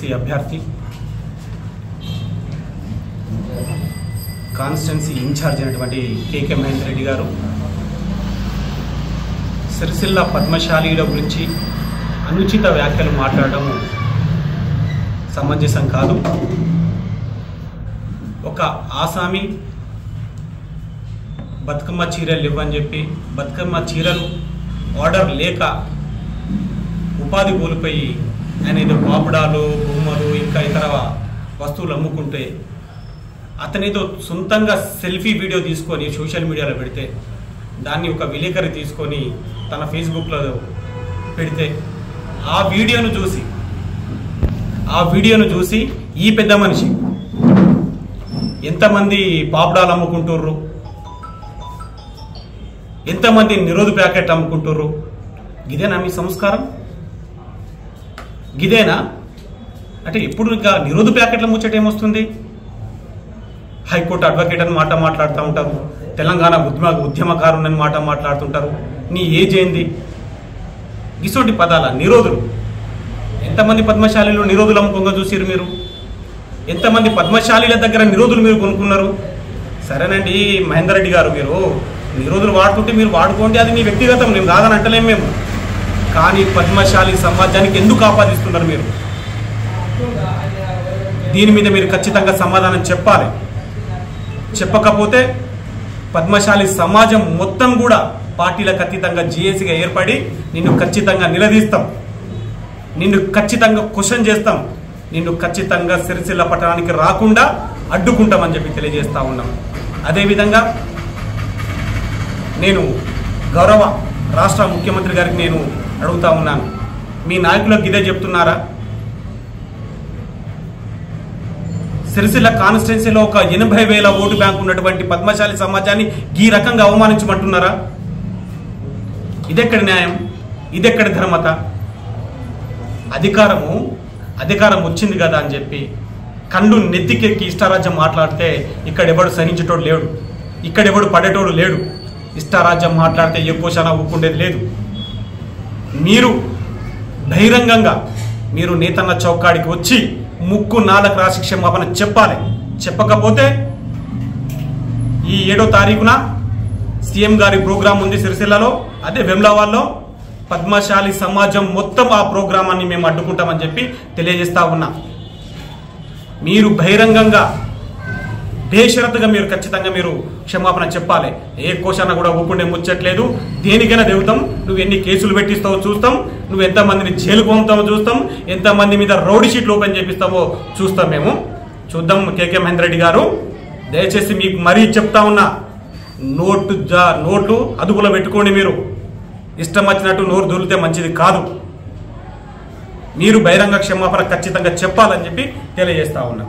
MLC అభ్యర్థి constituency incharge అయినటువంటి కేకే మహేందర్ రెడ్డి గారు సిరిసిల్ల పద్మశాలీల గురించి అనుచిత వ్యాఖ్యలు మాట్లాడడం సమంజసం కాదు. ఒక ఆసామి బతుకమ్మ చీరలు ఇవ్వని చెప్పి బతుకమ్మ చీరలు ఆర్డర్ లేక ఉపాధి కోల్పోయి ఆయన ఏదో పాపడాలు బొమ్మలు ఇంకా ఇతర వస్తువులు అమ్ముకుంటే అతనేదో సొంతంగా సెల్ఫీ వీడియో తీసుకొని సోషల్ మీడియాలో పెడితే దాన్ని ఒక విలేకరి తీసుకొని తన ఫేస్బుక్లో పెడితే ఆ వీడియోను చూసి ఈ పెద్ద మనిషి ఎంతమంది పాపడాలు అమ్ముకుంటుర్రు, ఎంతమంది నిరోధ ప్యాకెట్ అమ్ముకుంటుర్రు, గిదేనా మీ సంస్కారం? గిదేనా? అంటే ఎప్పుడు ఇంకా నిరోధ ప్యాకెట్ల ముచ్చట ఏమొస్తుంది? హైకోర్టు అడ్వకేట్ అని మాట మాట్లాడుతూ ఉంటారు, తెలంగాణ ఉద్యమకారుని మాట మాట్లాడుతుంటారు. నీ ఏజ్ ఏంది? గిసోటి పదాల నిరోధులు. ఎంతమంది పద్మశాలీలు నిరోధులు అమ్ముకోగా చూసిరు మీరు? ఎంతమంది పద్మశాలీల దగ్గర నిరోధులు మీరు కొనుక్కున్నారు? సరేనండి మహేందర్ రెడ్డి గారు, మీరు నిరోధులు వాడుతుంటే మీరు వాడుకోండి, అది మీ వ్యక్తిగతం, మేము కాదని అంటలేము మేము. కానీ పద్మశాలి సమాజానికి ఎందుకు ఆపాదిస్తున్నారు మీరు? దీని మీద మీరు ఖచ్చితంగా సమాధానం చెప్పాలి. చెప్పకపోతే పద్మశాలి సమాజం మొత్తం కూడా పార్టీలకు అతీతంగా జేఏసీగా ఏర్పడి నిన్ను ఖచ్చితంగా నిలదీస్తాం, నిన్ను ఖచ్చితంగా క్వశ్చన్ చేస్తాం, నిన్ను ఖచ్చితంగా సిరిసిల్ల పట్టణానికి రాకుండా అడ్డుకుంటామని చెప్పి తెలియజేస్తా ఉన్నాం. అదేవిధంగా నేను గౌరవ రాష్ట్ర ముఖ్యమంత్రి గారికి నేను అడుగుతా ఉన్నాను, మీ నాయకులకు ఇదే చెప్తున్నారా? సిరిసిల్ల కాన్స్టిట్యున్సీలో ఒక 80,000 ఓటు బ్యాంక్ ఉన్నటువంటి పద్మశాలి సమాజాన్ని ఈ రకంగా అవమానించమంటున్నారా? ఇదెక్కడి న్యాయం? ఇదెక్కడి ధర్మత? అధికారం వచ్చింది కదా అని చెప్పి కండు నెత్తికెక్కి ఇష్టారాజ్యం మాట్లాడితే ఇక్కడెవడు సహించేటోడు లేడు, ఇక్కడెవడు పడేటోడు లేడు. ఇష్టారాజ్యం మాట్లాడితే ఏ కోశాన ఊపుకుండేది లేదు. మీరు బహిరంగంగా మీరు నేతన్న చౌకాడికి వచ్చి ముక్కు నాలుగు రాసి క్షమాపణ చెప్పాలి. చెప్పకపోతే ఈ 7వ తారీఖున సీఎం గారి ప్రోగ్రాం ఉంది సిరిసిల్లలో, అదే వెమ్లవాడలో. పద్మశాలి సమాజం మొత్తం ఆ ప్రోగ్రామాన్ని మేము అడ్డుకుంటామని చెప్పి తెలియజేస్తా ఉన్నా. మీరు బహిరంగంగా బేషరతుగా మీరు ఖచ్చితంగా మీరు క్షమాపణ చెప్పాలి. ఏ కోశాన కూడా ఊపుకుండే ముచ్చట్లేదు. దేనికైనా దిగుతాం. నువ్వు ఎన్ని కేసులు పెట్టిస్తావో చూస్తాం, నువ్వు ఎంతమందిని జైలుకు పంపుతావో చూస్తాం, ఎంతమంది మీద రౌడీ షీట్లు ఓపెన్ చేపిస్తావో చూస్తాం. మేము చూద్దాం. కేకే మహేందర్ రెడ్డి గారు, దయచేసి మీకు మరీ చెప్తా ఉన్నా, నోట్లు అదుపులో పెట్టుకోండి. మీరు ఇష్టం వచ్చినట్టు నోరు దొరికితే మంచిది కాదు. మీరు బహిరంగ క్షమాపణ ఖచ్చితంగా చెప్పాలని చెప్పి తెలియజేస్తా ఉన్నా.